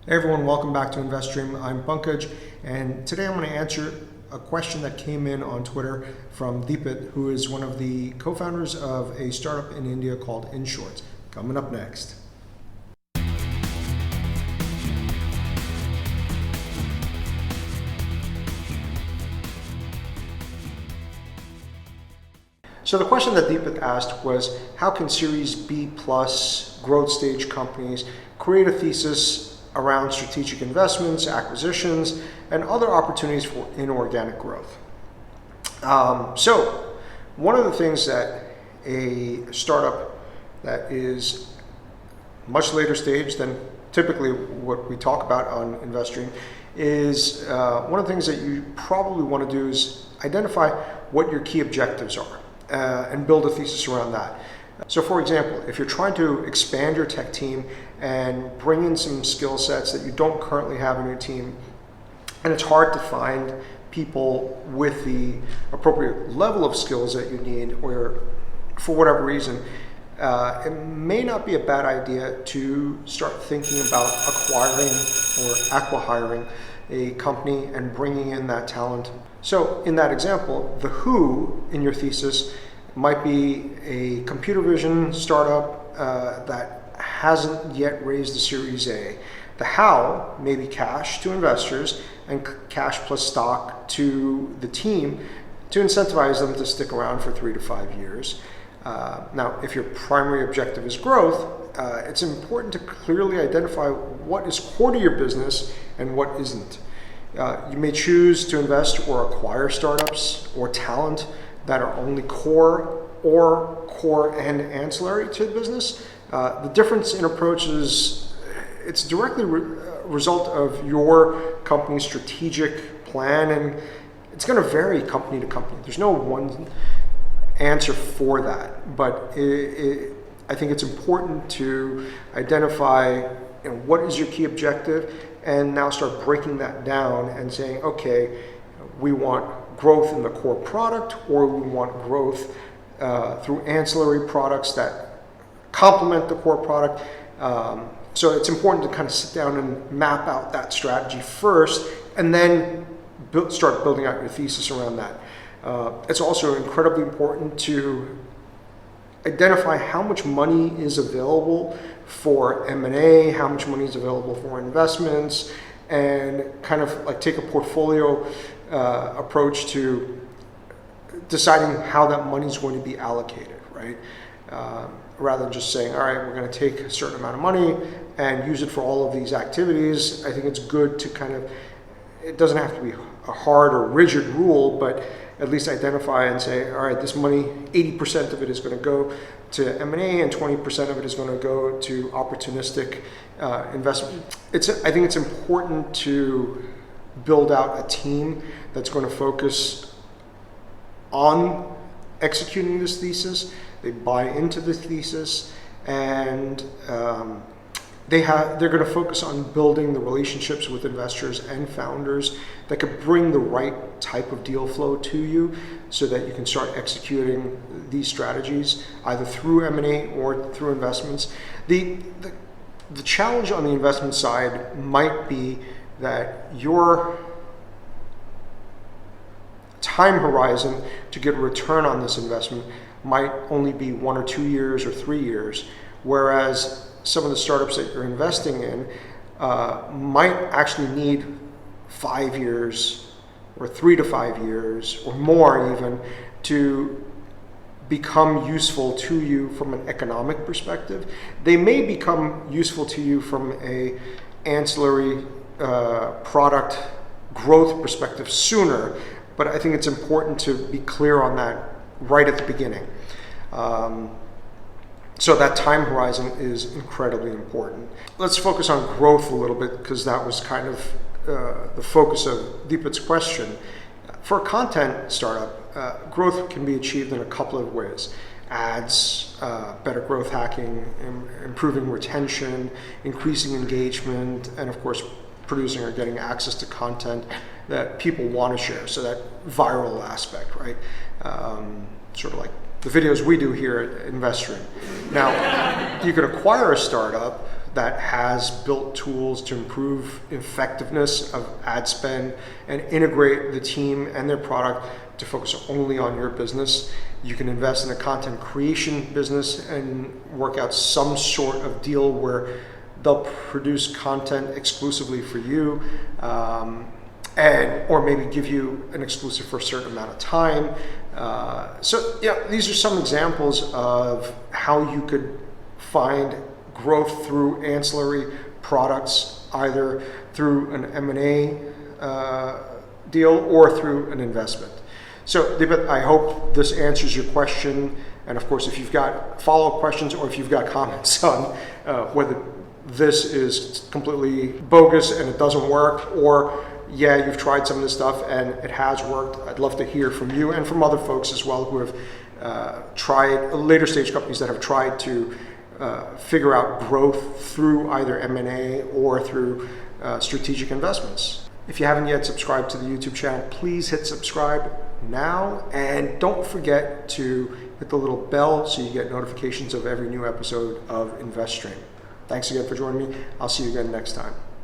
Hey everyone, welcome back to InvestStream. I'm Pankaj, and today I'm going to answer a question that came in on Twitter from Dipit, who is one of the co-founders of a startup in India called InShorts. Coming up next. So the question that Dipit asked was, how can Series B plus growth stage companies create a thesis around strategic investments, acquisitions, and other opportunities for inorganic growth? So one of the things that a startup that is much later stage than typically what we talk about on InvestStream is one of the things that you probably want to do is identify what your key objectives are and build a thesis around that. So for example, if you're trying to expand your tech team and bring in some skill sets that you don't currently have in your team, and it's hard to find people with the appropriate level of skills that you need, or for whatever reason, it may not be a bad idea to start thinking about acquiring or acqui-hiring a company and bringing in that talent. So in that example, the who in your thesis might be a computer vision startup that hasn't yet raised a Series A. The how may be cash to investors and cash plus stock to the team to incentivize them to stick around for 3 to 5 years. Now, if your primary objective is growth, it's important to clearly identify what is core to your business and what isn't. You may choose to invest or acquire startups or talent that are only core or core and ancillary to the business. The difference in approaches, it's directly a result of your company's strategic plan, and it's going to vary company to company. There's no one answer for that, but I think it's important to identify what is your key objective and now start breaking that down and saying, okay, we want growth in the core product, or we want growth through ancillary products that complement the core product. So it's important to kind of sit down and map out that strategy first, and then start building out your thesis around that. It's also incredibly important to identify how much money is available for M&A, how much money is available for investments, and kind of like take a portfolio approach to deciding how that money is going to be allocated, right? Rather than just saying, all right, we're going to take a certain amount of money and use it for all of these activities. I think it's good to kind of, it doesn't have to be a hard or rigid rule, but at least identify and say, all right, this money, 80% of it is going to go to M&A and 20% of it is going to go to opportunistic investment. I think it's important to build out a team that's going to focus on executing this thesis. They buy into the thesis, and they're going to focus on building the relationships with investors and founders that could bring the right type of deal flow to you so that you can start executing these strategies either through M&A or through investments. The challenge on the investment side might be that your time horizon to get a return on this investment might only be 1 or 2 years or 3 years, whereas some of the startups that you're investing in might actually need 5 years or 3 to 5 years or more even to become useful to you from an economic perspective. They may become useful to you from a ancillary product growth perspective sooner, but I think it's important to be clear on that right at the beginning. So that time horizon is incredibly important. Let's focus on growth a little bit, because that was kind of the focus of Dipit's question. For a content startup, growth can be achieved in a couple of ways. Ads, better growth hacking, improving retention, increasing engagement, and of course producing or getting access to content that people want to share. So that viral aspect, right? Sort of like the videos we do here at InvestStream. Now, you could acquire a startup that has built tools to improve effectiveness of ad spend and integrate the team and their product to focus only on your business. You can invest in a content creation business and work out some sort of deal where they'll produce content exclusively for you, or maybe give you an exclusive for a certain amount of time. So these are some examples of how you could find growth through ancillary products, either through an M&A deal or through an investment. So Dipit, I hope this answers your question. And of course, if you've got follow-up questions or if you've got comments on whether this is completely bogus and it doesn't work, or you've tried some of this stuff and it has worked, I'd love to hear from you and from other folks as well who have tried, later stage companies that have tried to figure out growth through either M&A or through strategic investments. If you haven't yet subscribed to the YouTube channel, please hit subscribe now, and don't forget to hit the little bell so you get notifications of every new episode of InvestStream. Thanks again for joining me. I'll see you again next time.